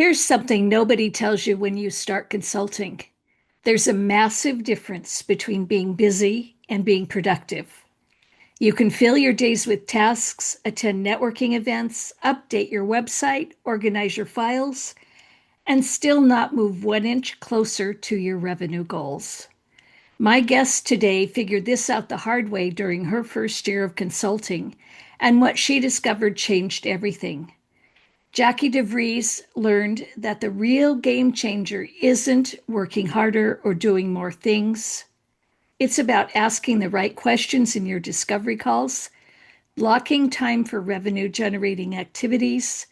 Here's something nobody tells you when you start consulting. There's a massive difference between being busy and being productive. You can fill your days with tasks, attend networking events, update your website, organize your files, and still not move 1 inch closer to your revenue goals. My guest today figured this out the hard way during her first year of consulting, and what she discovered changed everything. Jacki DeVries learned that the real game changer isn't working harder or doing more things. It's about asking the right questions in your discovery calls, blocking time for revenue generating activities,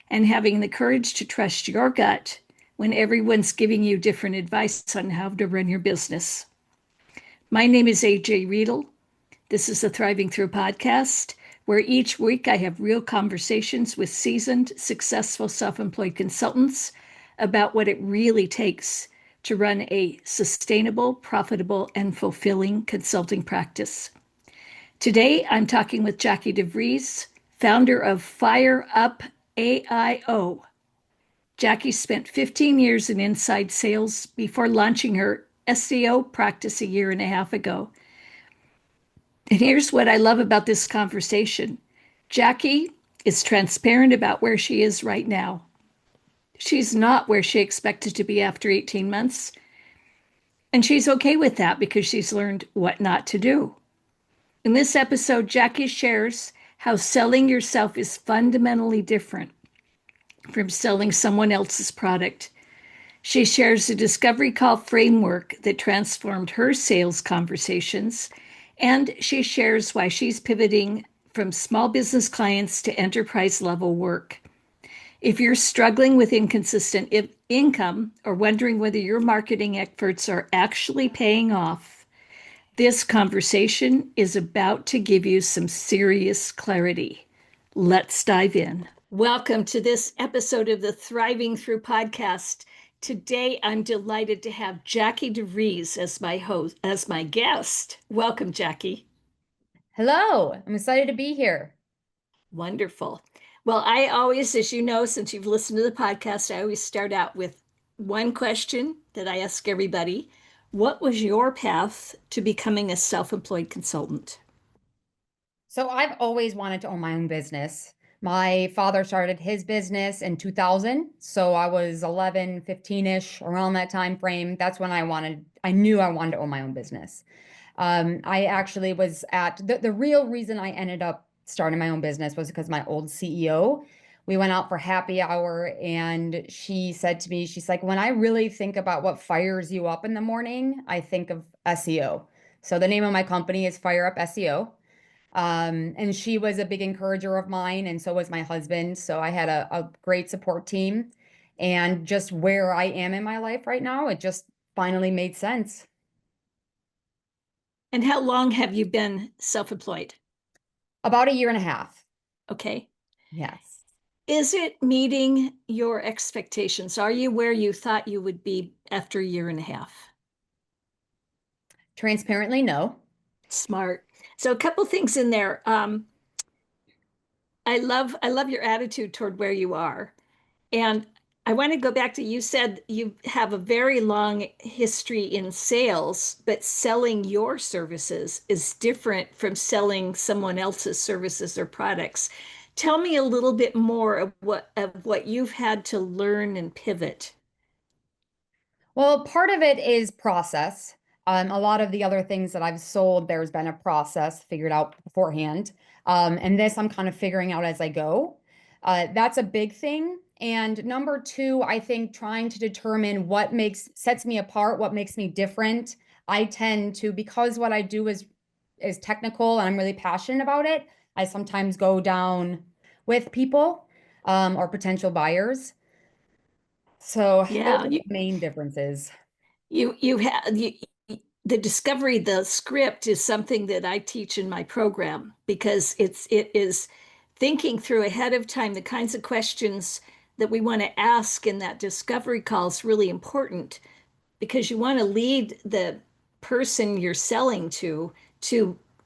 and having the courage to trust your gut when everyone's giving you different advice on how to run your business. My name is AJ Riedel. This is the Thriving Through podcast, where each week I have real conversations with seasoned, successful self employed consultants about what it really takes to run a sustainable, profitable, and fulfilling consulting practice. Today, I'm talking with Jacki DeVries, founder of FireUp AIO. Jacki spent 15 years in inside sales before launching her SEO practice a year and a half ago. And here's what I love about this conversation. Jacki is transparent about where she is right now. She's not where she expected to be after 18 months, and she's okay with that because she's learned what not to do. In this episode, Jacki shares how selling yourself is fundamentally different from selling someone else's product. She shares a discovery call framework that transformed her sales conversations, and she shares why she's pivoting from small business clients to enterprise level work. If you're struggling with inconsistent income or wondering whether your marketing efforts are actually paying off, this conversation is about to give you some serious clarity. Let's dive in. Welcome to this episode of the Thriving Through podcast. Today, I'm delighted to have Jacki DeVries as my host, as my guest. Welcome, Jacki. Hello, I'm excited to be here. Wonderful. Well, I always, as you know, since you've listened to the podcast, I always start out with one question that I ask everybody. What was your path to becoming a self-employed consultant? So I've always wanted to own my own business. My father started his business in 2000, so I was 11, 15-ish, around that time frame. That's when I knew I wanted to own my own business. I actually was at the real reason I ended up starting my own business was because my old CEO, we went out for happy hour and she said to me, she's like, when I really think about what fires you up in the morning, I think of SEO. So the name of my company is FireUp SEO. And she was a big encourager of mine, and so was my husband. So I had a great support team. And just where I am in my life right now, it just finally made sense. And how long have you been self-employed? About a year and a half. Okay. Yes. Is it meeting your expectations? Are you where you thought you would be after a year and a half? Transparently, no. Smart. So a couple things in there. I love your attitude toward where you are. And I want to go back to you said you have a very long history in sales, but selling your services is different from selling someone else's services or products. Tell me a little bit more of what you've had to learn and pivot. Well, part of it is process. A lot of the other things that I've sold, there's been a process figured out beforehand. And this I'm kind of figuring out as I go. That's a big thing. And number two, I think trying to determine what sets me apart, what makes me different. I tend to, because what I do is technical and I'm really passionate about it, I sometimes go down with people or potential buyers. So those Yeah, are the main differences. you have the discovery, the script is something that I teach in my program because it is thinking through ahead of time the kinds of questions that we want to ask in that discovery call is really important because you want to lead the person you're selling to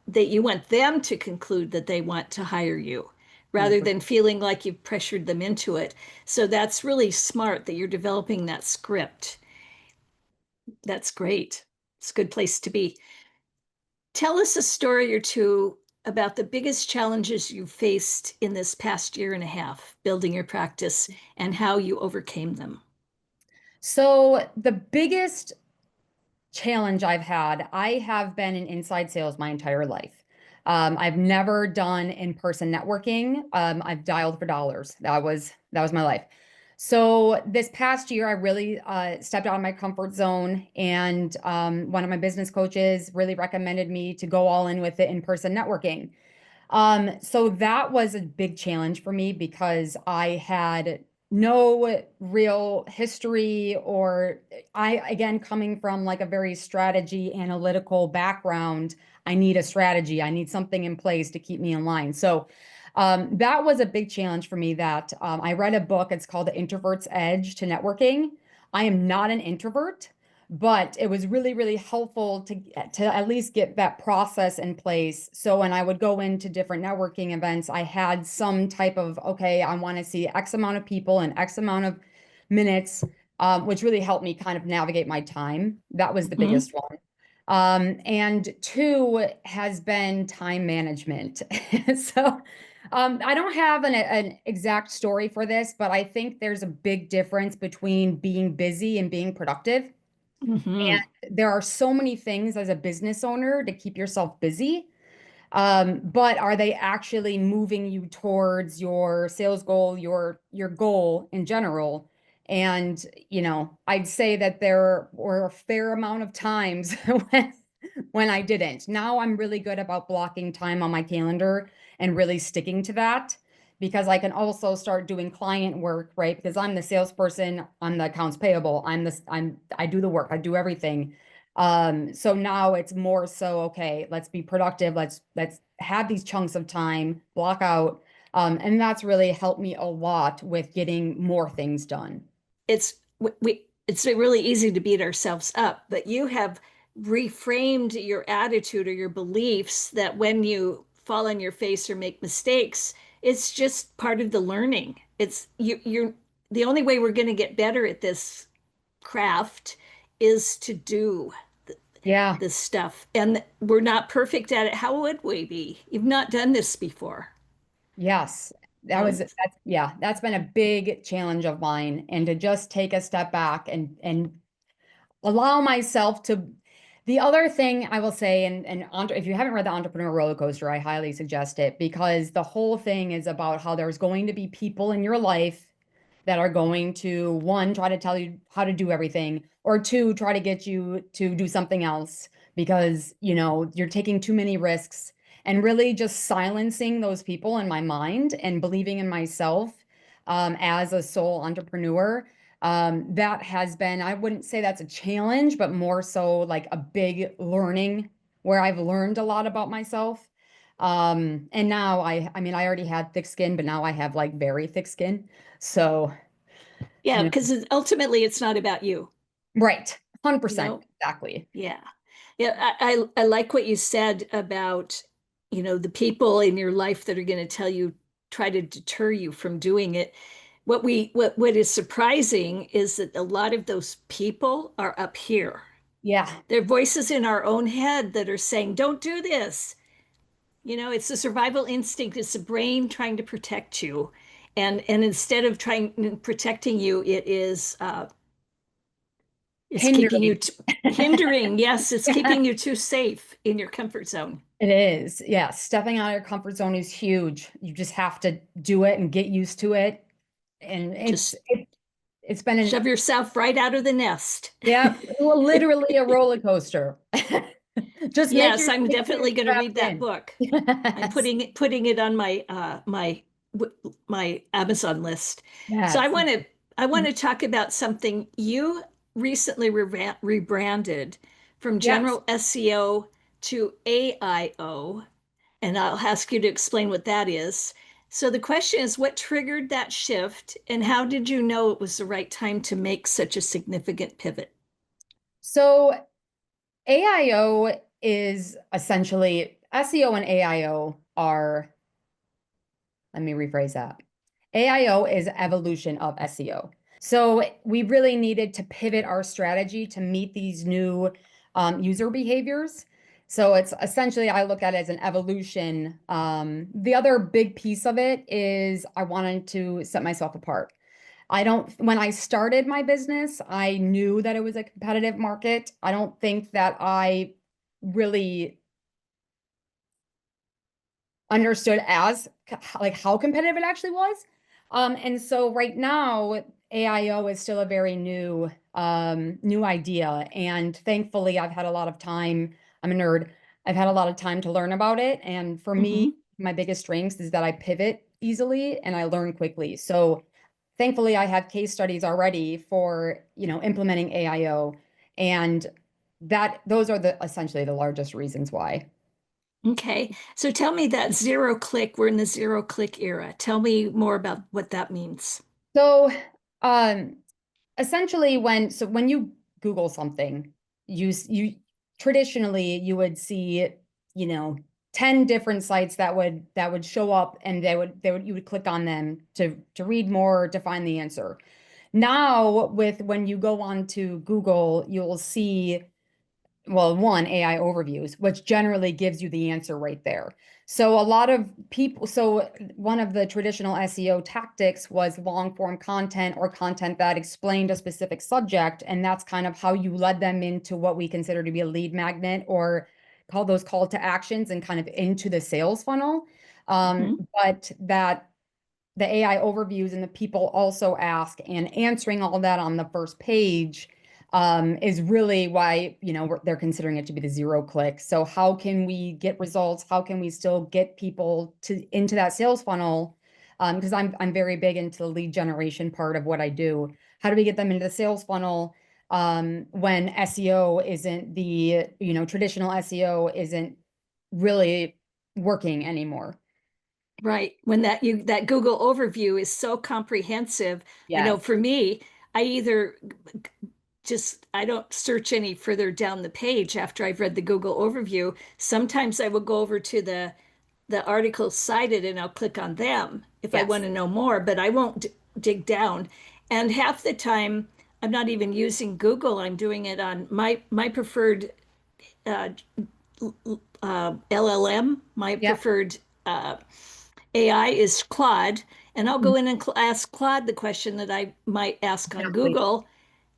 that you want them to conclude that they want to hire you, rather than feeling like you've pressured them into it. So that's really smart that you're developing that script. That's great. It's a good place to be. Tell us a story or two about the biggest challenges you faced in this past year and a half building your practice and how you overcame them. So the biggest challenge I've had, I have been in inside sales my entire life. I've never done in-person networking. I've dialed for dollars. That was my life. So this past year, I really stepped out of my comfort zone, and one of my business coaches really recommended me to go all in with the in-person networking. So that was a big challenge for me because I had no real history, or again, coming from like a very strategy analytical background, I need a strategy. I need something in place to keep me in line. So that was a big challenge for me that I read a book. It's called The Introvert's Edge to Networking. I am not an introvert, but it was really, really helpful to at least get that process in place. So when I would go into different networking events, I had some type of, okay, I want to see X amount of people in X amount of minutes, which really helped me kind of navigate my time. That was the Mhm. biggest one. And two has been time management. So I don't have an exact story for this, but I think there's a big difference between being busy and being productive. Mhm. And there are so many things as a business owner to keep yourself busy. But are they actually moving you towards your sales goal, your goal in general? And, I'd say that there were a fair amount of times when I didn't. Now I'm really good about blocking time on my calendar and really sticking to that because I can also start doing client work, right? Because I'm the salesperson, I'm the accounts payable, I do the work, I do everything. So now it's more so, okay, let's be productive. Let's have these chunks of time, block out. And that's really helped me a lot with getting more things done. It's it's really easy to beat ourselves up, but you have reframed your attitude or your beliefs that when you fall on your face or make mistakes, it's just part of the learning. You're the only way we're going to get better at this craft is to do Yeah. this stuff. And we're not perfect at it. How would we be? You've not done this before. Yes. You know, That's been a big challenge of mine. And to just take a step back and allow myself to. The other thing I will say, and if you haven't read the Entrepreneur Roller Coaster, I highly suggest it because the whole thing is about how there's going to be people in your life that are going to, one, try to tell you how to do everything, or two, try to get you to do something else because, you're taking too many risks, and really just silencing those people in my mind and believing in myself as a sole entrepreneur. That has been, I wouldn't say that's a challenge, but more so like a big learning where I've learned a lot about myself. And now I mean, I already had thick skin, but now I have like very thick skin. So, yeah, you know, because ultimately it's not about you, right. you 100%. know? Exactly. Yeah. Yeah, I like what you said about, the people in your life that are going to tell you, try to deter you from doing it. What is surprising is that a lot of those people are up here. Yeah. They're voices in our own head that are saying, "Don't do this." It's the survival instinct. It's the brain trying to protect you, and instead of trying protecting you, it's keeping Hindering. you hindering. Yes, it's keeping you too safe in your comfort zone. It is. Yeah. Stepping out of your comfort zone is huge. You just have to do it and get used to it. And Just it's been shove yourself right out of the nest. yeah, literally a roller coaster. Just Yes, I'm make sure you're definitely going to read strapped that in. book. I'm Yes. putting it on my Amazon list. So Yes. I want to talk about something you recently rebranded from Yes. general SEO to AIO, and I'll ask you to explain what that is. So the question is, what triggered that shift, and how did you know it was the right time to make such a significant pivot? So AIO is essentially SEO and AIO are let me rephrase that. AIO is evolution of SEO. So we really needed to pivot our strategy to meet these new user behaviors. So it's essentially, I look at it as an evolution. The other big piece of it is I wanted to set myself apart. When I started my business, I knew that it was a competitive market. I don't think that I really understood as like how competitive it actually was. And so right now, AIO is still a very new idea. And thankfully, I've had a lot of time. I'm a nerd. I've had a lot of time to learn about it. And for me, Hmm. my biggest strengths is that I pivot easily and I learn quickly. So thankfully, I have case studies already for, implementing AIO. And that those are the essentially the largest reasons why. Okay. So tell me that zero click, we're in the zero click era. Tell me more about what that means. So, um, essentially when you Google something, you traditionally you would see, you know, 10 different sites that would show up and they would you would click on them to read more, to find the answer. Now, with when you go on to Google, you'll see, well, one, AI overviews, which generally gives you the answer right there. So a lot of people, so one of the traditional SEO tactics was long form content or content that explained a specific subject. And that's kind of how you led them into what we consider to be a lead magnet, or call those call to actions, and kind of into the sales funnel. Mhm. But that the AI overviews and the people also ask, and answering all that on the first page is really why, they're considering it to be the zero click. So how can we get results? How can we still get people into that sales funnel? Because I'm very big into the lead generation part of what I do. How do we get them into the sales funnel when SEO isn't traditional SEO isn't really working anymore? Right. When that Google overview is so comprehensive, I know Yes. for me, I either I don't search any further down the page after I've read the Google overview. Sometimes I will go over to the articles cited and I'll click on them if I want Yes. to know more, but I won't dig down. And half the time, I'm not even using Google. I'm doing it on my preferred uh, LLM. My Yep. preferred AI is Claude, and I'll go in and ask Claude the question that I might ask on Exactly. Google.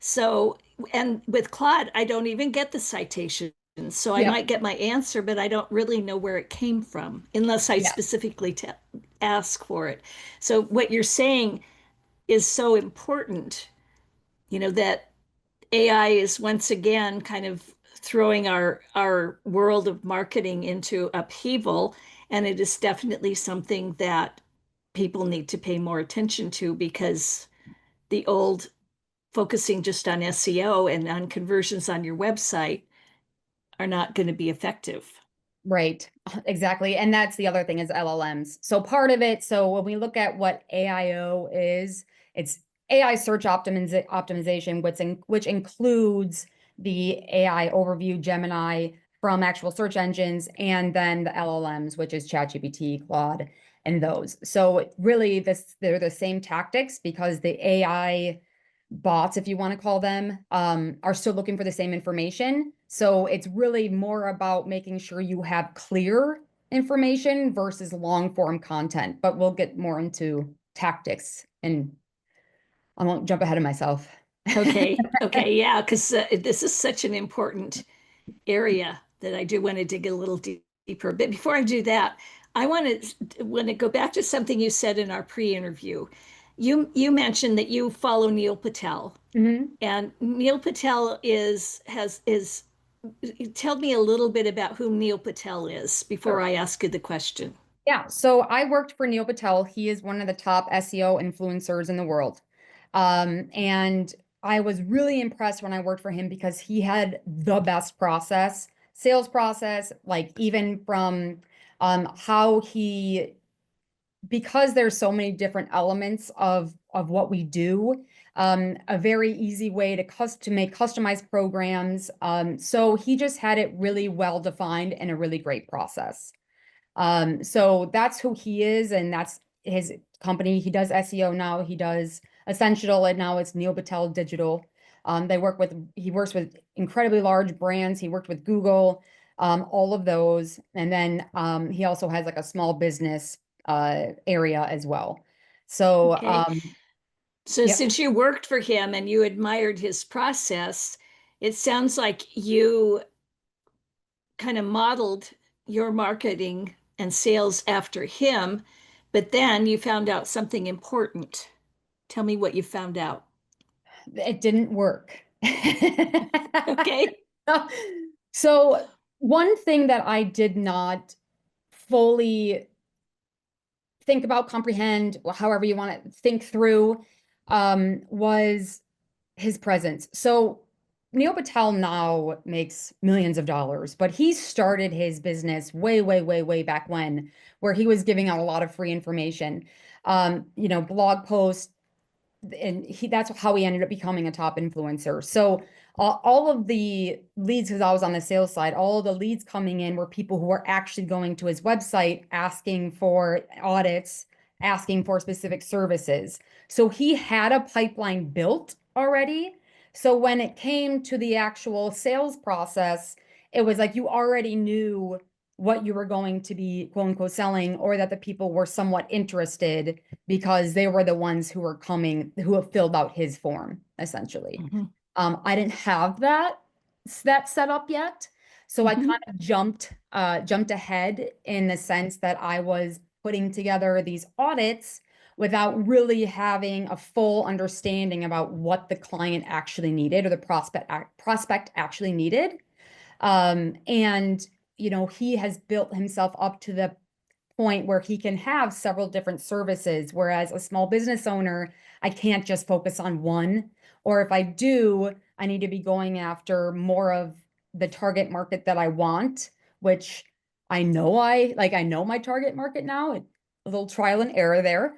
So, and with Claude, I don't even get the citations. So I Yep. might get my answer, but I don't really know where it came from unless I Yes. specifically ask for it. So what you're saying is so important, that AI is once again kind of throwing our world of marketing into upheaval, and it is definitely something that people need to pay more attention to because the old focusing just on SEO and on conversions on your website are not going to be effective. Right. Exactly. And that's the other thing is LLMs. So part of it, so when we look at what AIO is, it's AI search optimization, which includes the AI overview, Gemini, from actual search engines, and then the LLMs, which is ChatGPT, Claude, and those. So really they're the same tactics, because the AI bots, if you want to call them, are still looking for the same information. So it's really more about making sure you have clear information versus long form content. But we'll get more into tactics, and I won't jump ahead of myself. Okay. Okay. Yeah. Because this is such an important area that I do want to dig a little deeper. But before I do that, I want to go back to something you said in our pre-interview. You mentioned that you follow Neil Patel, Mhm. and Neil Patel is has is. Tell me a little bit about who Neil Patel is before Sure. I ask you the question. Yeah, so I worked for Neil Patel. He is one of the top SEO influencers in the world. And I was really impressed when I worked for him because he had the best sales process, like even from how he, because there's so many different elements of what we do, a very easy way to make customized programs. So he just had it really well defined and a really great process. So that's who he is, and that's his company. He does SEO now. He does Essential, and now it's Neil Patel Digital. He works with incredibly large brands. He worked with Google, all of those. And then he also has like a small business area as well. So, Okay. So yep. since you worked for him and you admired his process, it sounds like you kind of modeled your marketing and sales after him, but then you found out something important. Tell me what you found out. It didn't work. Okay. So one thing that I did not fully think about, comprehend, however you want to think through, was his presence. So Neil Patel now makes millions of dollars, but he started his business way, way, way, way back when, where he was giving out a lot of free information, blog posts, and that's how he ended up becoming a top influencer. So all of the leads, because I was on the sales side, all of the leads coming in were people who were actually going to his website asking for audits, asking for specific services. So he had a pipeline built already. So when it came to the actual sales process, it was like you already knew what you were going to be quote unquote selling, or that the people were somewhat interested because they were the ones who were coming, who have filled out his form, essentially. Mhm. I didn't have that set up yet. So I kind Mhm. of jumped ahead in the sense that I was putting together these audits without really having a full understanding about what the client actually needed, or the prospect actually needed. And he has built himself up to the point where he can have several different services, whereas a small business owner, I can't just focus on one. Or if I do, I need to be going after more of the target market that I want, which I know my target market now. A little trial and error there.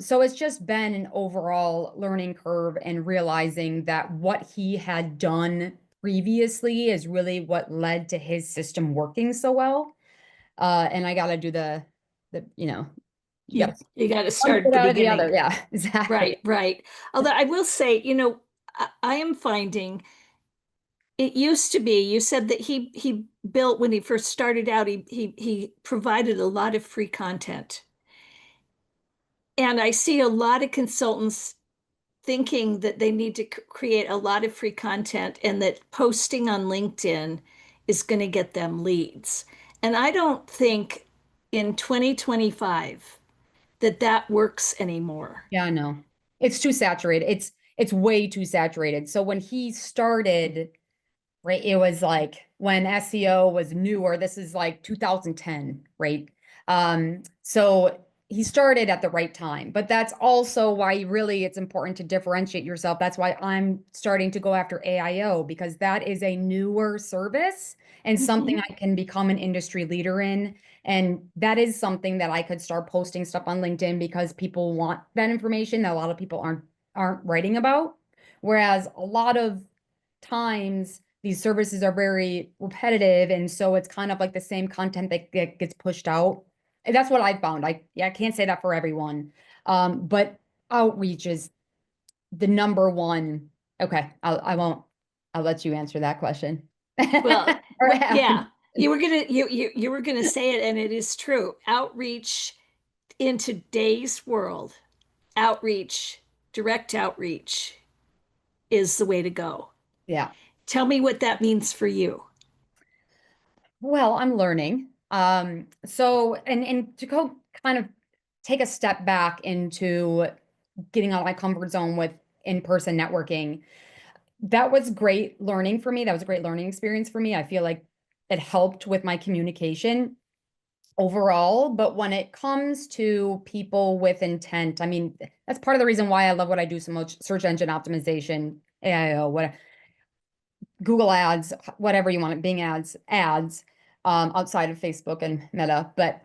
So it's just been an overall learning curve, and realizing that what he had done previously is really what led to his system working so well. And I got to do you got to You got to one start at foot the out of the other. beginning. Yeah, exactly. Right, right. Although I will say, I am finding it used to be, you said that he built when he first started out, he provided a lot of free content. And I see a lot of consultants thinking that they need to create a lot of free content and that posting on LinkedIn is going to get them leads. And I don't think in 2025 that that works anymore. Yeah, no. It's too saturated. It's way too saturated. So when he started, right, it was like when SEO was newer. This is like 2010, right? So he started at the right time, but that's also why really it's important to differentiate yourself. That's why I'm starting to go after AIO, because that is a newer service and something Mhm. I can become an industry leader in. And that is something that I could start posting stuff on LinkedIn, because people want that information that a lot of people aren't writing about. Whereas a lot of times these services are very repetitive, and so it's kind of like the same content that gets pushed out. And that's what I found. I can't say that for everyone. But outreach is the number one. Okay, I won't. I'll let you answer that question. Well, Or yeah, Adam. you were gonna say it, and it is true. Outreach in today's world, outreach, direct outreach is the way to go. Yeah. Tell me what that means for you. Well, I'm learning. So and to go kind of take a step back into getting out of my comfort zone with in-person networking. That was great learning for me. That was a great learning experience for me. I feel like it helped with my communication overall. But when it comes to people with intent, I mean, that's part of the reason why I love what I do so much: search engine optimization, AIO, what Google ads, whatever you want it, Bing ads, outside of Facebook and Meta. But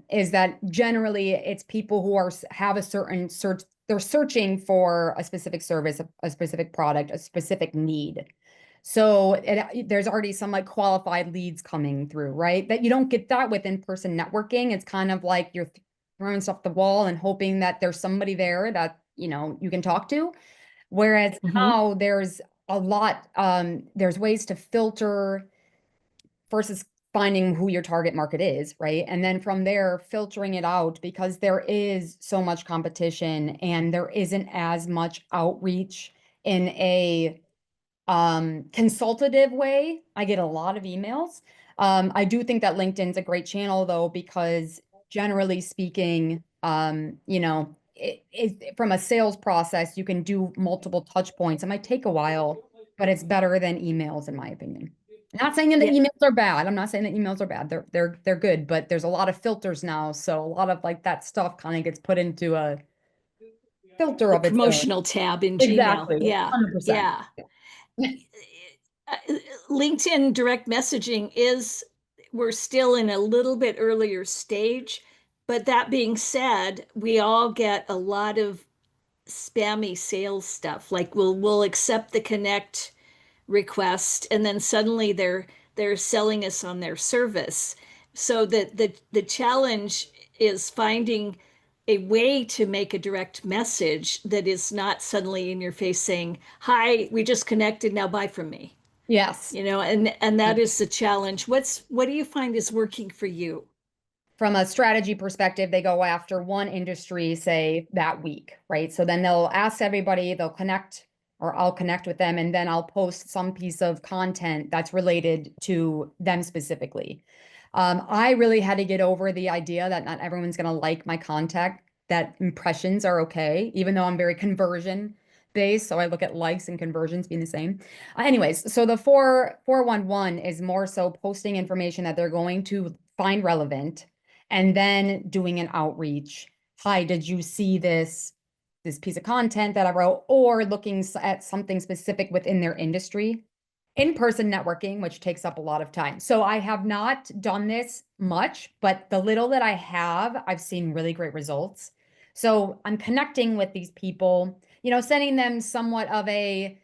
is that generally it's people who have a certain search, they're searching for a specific service, a specific product, a specific need. So there's already some like qualified leads coming through, right? That you don't get that with in-person networking. It's kind of like throwing stuff at the wall and hoping that there's somebody there that, you can talk to. Whereas Mhm. now there's a lot, there's ways to filter versus finding who your target market is, right? And then from there, filtering it out because there is so much competition and there isn't as much outreach in a consultative way. I get a lot of emails. I do think that LinkedIn's a great channel though, because generally speaking, from a sales process, you can do multiple touch points. It might take a while, but it's better than emails, in my opinion. Not saying that Yeah, emails are bad. I'm not saying that emails are bad. They're good, but there's a lot of filters now, so a lot of like that stuff kind of gets put into a filter the of its own. promotional tab in Gmail. Exactly. Yeah, 100%. yeah. Uh, LinkedIn direct messaging is, we're still in a little bit earlier stage. But that being said, we all get a lot of spammy sales stuff. Like we'll accept the connect request and then suddenly they're selling us on their service. So that the challenge is finding a way to make a direct message that is not suddenly in your face saying, "Hi, we just connected, now buy from me." Yes. And that is the challenge. What do you find is working for you? From a strategy perspective, they go after one industry, say that week, right? So then they'll ask everybody, they'll connect, or I'll connect with them, and then I'll post some piece of content that's related to them specifically. I really had to get over the idea that not everyone's going to like my content, that impressions are okay, even though I'm very conversion based. So I look at likes and conversions being the same. Anyways, so the 411 is more so posting information that they're going to find relevant and then doing an outreach. Hi, did you see this piece of content that I wrote, or looking at something specific within their industry? In-person networking, which takes up a lot of time. So I have not done this much, but the little that I have, I've seen really great results. So I'm connecting with these people, sending them somewhat of a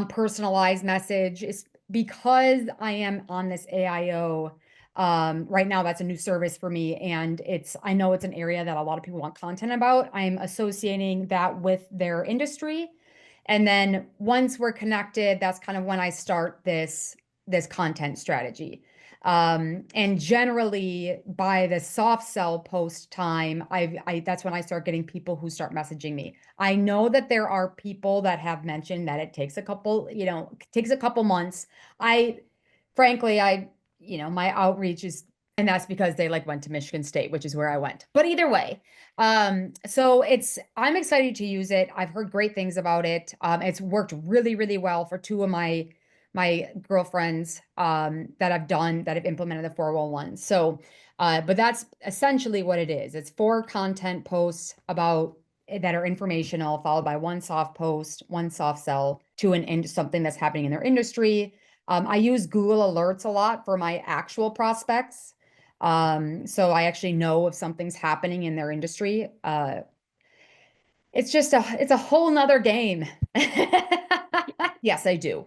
personalized message is because I am on this AIO. Right now, that's a new service for me, and I know it's an area that a lot of people want content about. I'm associating that with their industry. And then once we're connected, that's kind of when I start this content strategy. And generally by the soft sell post time, that's when I start getting people who start messaging me. I know that there are people that have mentioned that it takes takes a couple months. I frankly, my outreach is, and that's because they like went to Michigan State, which is where I went. But either way, so I'm excited to use it. I've heard great things about it. It's worked really, really well for two of my girlfriends that have implemented the 411. So, but that's essentially what it is. It's 4 content posts about that are informational, followed by one soft post, one soft sell to something that's happening in their industry. I use Google Alerts a lot for my actual prospects. So I actually know if something's happening in their industry. It's a whole nother game. Yes, I do.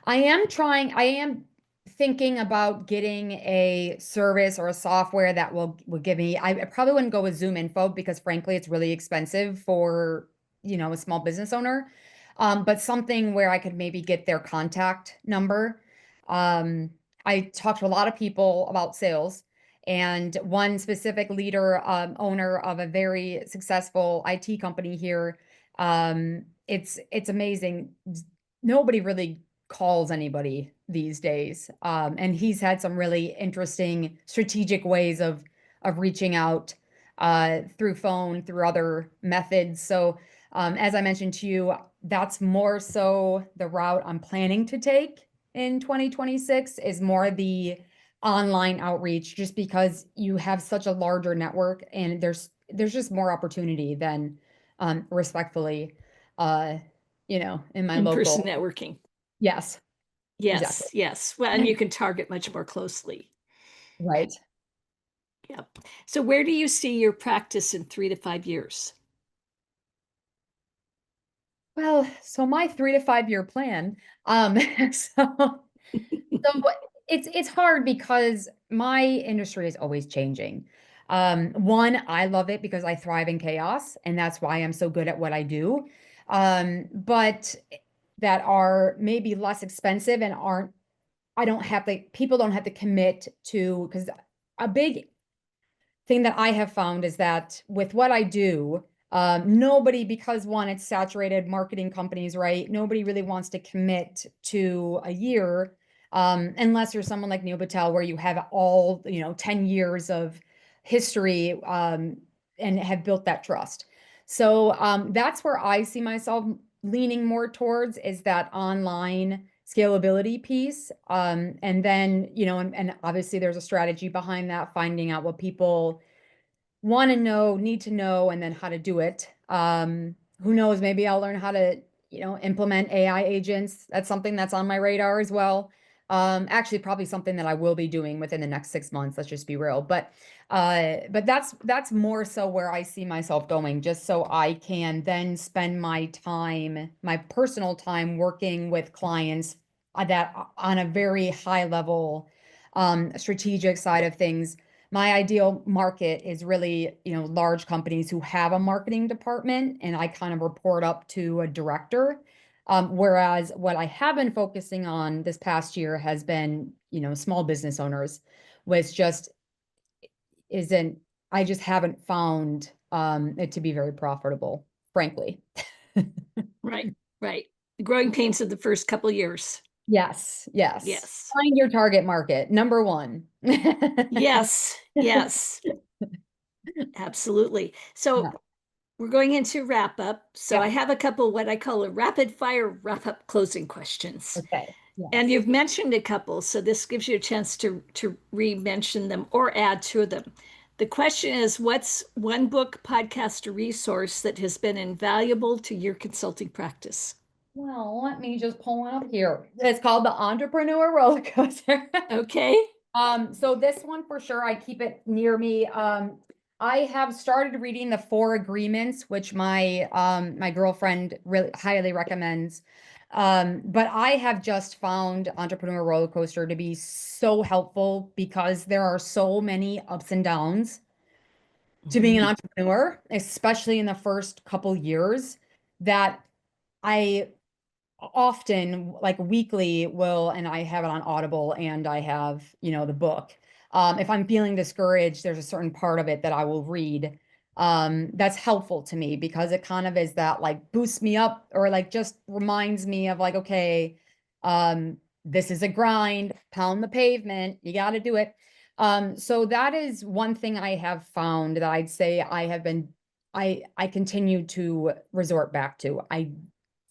I am thinking about getting a service or a software that will give me, I probably wouldn't go with Zoom Info because frankly, it's really expensive for, a small business owner. But something where I could maybe get their contact number. I talked to a lot of people about sales, and one specific leader, owner of a very successful IT company here. It's amazing. Nobody really calls anybody these days. And he's had some really interesting strategic ways of reaching out through phone, through other methods. So as I mentioned to you, that's more so the route I'm planning to take in 2026 is more the online outreach, just because you have such a larger network and there's just more opportunity than respectfully uh in my In-person local. networking. Yes, exactly. Yes, yes. Well, and you can target much more closely. Right. Yep. So where do you see your practice in 3 to 5 years? Well, so my 3 to 5 year plan, so it's hard because my industry is always changing. One, I love it because I thrive in chaos, and that's why I'm so good at what I do. But that are maybe less expensive and aren't, I don't have to, people don't have to commit to, because a big thing that I have found is that with what I do, nobody, because one, it's saturated marketing companies, right? Nobody really wants to commit to a year, unless you're someone like Neil Patel, where you have all, 10 years of history, and have built that trust. So that's where I see myself leaning more towards, is that online scalability piece. And then, and obviously there's a strategy behind that, finding out what people want to know, need to know, and then how to do it. Who knows, maybe I'll learn how to, implement AI agents. That's something that's on my radar as well. Actually, probably something that I will be doing within the next 6 months. Let's just be real. But that's more so where I see myself going, just so I can then spend my time, my personal time, working with clients that on a very high level, strategic side of things. My ideal market is really, large companies who have a marketing department, and I kind of report up to a director. Whereas what I have been focusing on this past year has been, small business owners, which just isn't, I just haven't found it to be very profitable, frankly. Right, right. The growing pains of the first couple of years. Yes, yes. Yes. Find your target market, number one. Yes, yes, absolutely. So Yeah. we're going into wrap up. So I Yep. have a couple what I call a rapid fire wrap up closing questions. Okay. And Yes. you've mentioned a couple, so this gives you a chance to re-mention them or add to them. The question is, what's one book, podcast, or resource that has been invaluable to your consulting practice? Well, let me just pull one up here. It's called the Entrepreneur Roller Coaster. Okay. So this one for sure, I keep it near me. I have started reading the Four Agreements, which my girlfriend really highly recommends. But I have just found Entrepreneur Roller Coaster to be so helpful because there are so many ups and downs to being an Mhm. entrepreneur, especially in the first couple years, that I often, like weekly, will, and I have it on Audible, and I have, the book. If I'm feeling discouraged, there's a certain part of it that I will read. That's helpful to me because it kind of is that, like, boosts me up, or like just reminds me of, like, okay, this is a grind, pound the pavement, you got to do it. So that is one thing I have found that I'd say I continue to resort back to. I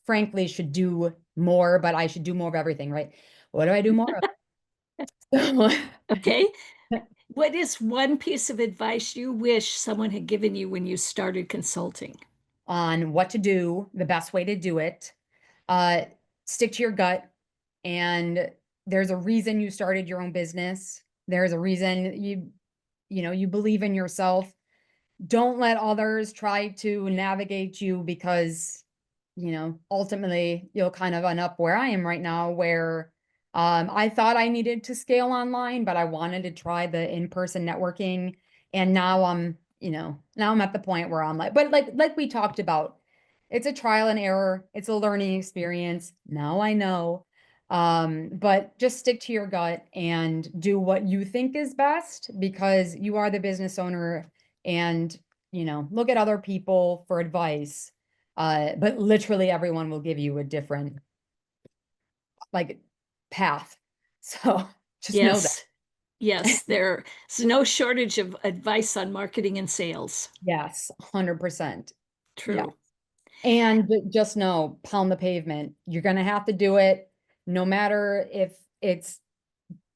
frankly should do more, but I should do more of everything, right? What do I do more of? Okay. What is one piece of advice you wish someone had given you when you started consulting? On what to do, the best way to do it. Uh, Stick to your gut. And there's a reason you started your own business. There's a reason you believe in yourself. Don't let others try to navigate you, because ultimately you'll kind of end up where I am right now, where I thought I needed to scale online, but I wanted to try the in-person networking. And now I'm at the point where I'm like, but like we talked about, it's a trial and error, it's a learning experience. Now I know. But just stick to your gut and do what you think is best, because you are the business owner. And look at other people for advice, but literally everyone will give you a different, like, path. So just know that. Yes. Yes, there's no shortage of advice on marketing and sales. Yes, 100%. Yeah. True. And just know, pound the pavement. You're going to have to do it, no matter if it's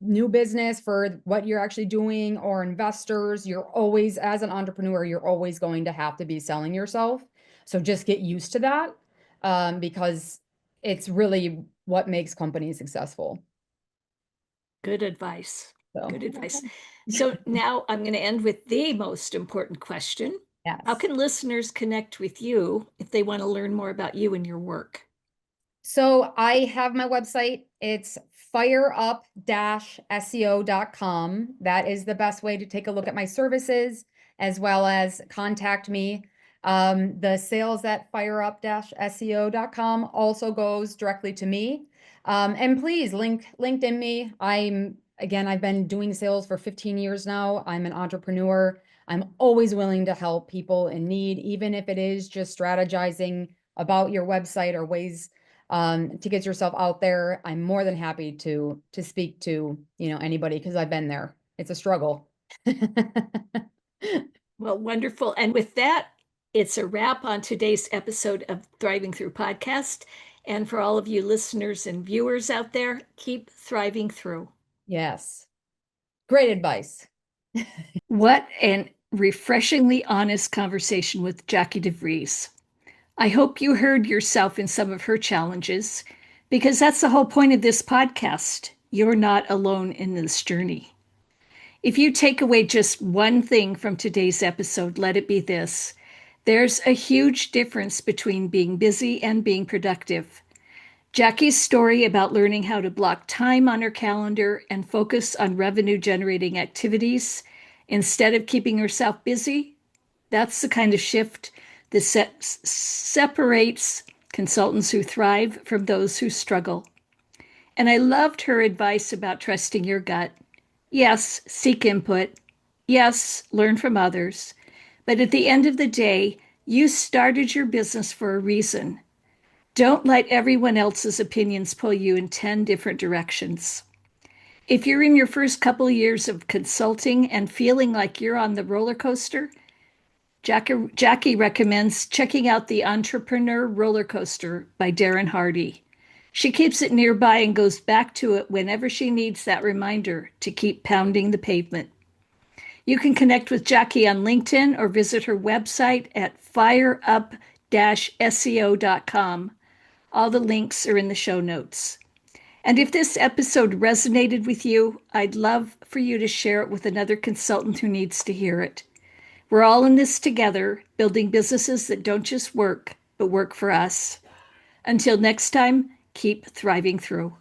new business for what you're actually doing or investors. You're always, as an entrepreneur, you're always going to have to be selling yourself. So just get used to that, because it's really what makes companies successful. Good advice. So Good advice. So now I'm going to end with the most important question. How yes. can listeners connect with you if they want to learn more about you and your work? So I have my website. It's FireUp-SEO.com. That is the best way to take a look at my services as well as contact me. The sales at FireUp-SEO.com also goes directly to me. And please LinkedIn me. I've been doing sales for 15 years now. I'm an entrepreneur. I'm always willing to help people in need, even if it is just strategizing about your website or ways to get yourself out there. I'm more than happy to speak to, anybody because I've been there. It's a struggle. Well, wonderful. And with that, it's a wrap on today's episode of Thriving Through Podcast. And for all of you listeners and viewers out there, keep thriving through. Yes. Great advice. What an refreshingly honest conversation with Jacki DeVries. I hope you heard yourself in some of her challenges, because that's the whole point of this podcast. You're not alone in this journey. If you take away just one thing from today's episode, let it be this. There's a huge difference between being busy and being productive. Jacki's story about learning how to block time on her calendar and focus on revenue generating activities instead of keeping herself busy, that's the kind of shift that separates consultants who thrive from those who struggle. And I loved her advice about trusting your gut. Yes, seek input. Yes, learn from others. But at the end of the day, you started your business for a reason. Don't let everyone else's opinions pull you in 10 different directions. If you're in your first couple of years of consulting and feeling like you're on the roller coaster, Jacki recommends checking out the Entrepreneur Roller Coaster by Darren Hardy. She keeps it nearby and goes back to it whenever she needs that reminder to keep pounding the pavement. You can connect with Jacki on LinkedIn or visit her website at fireup-seo.com. All the links are in the show notes. And if this episode resonated with you, I'd love for you to share it with another consultant who needs to hear it. We're all in this together, building businesses that don't just work, but work for us. Until next time, keep thriving through.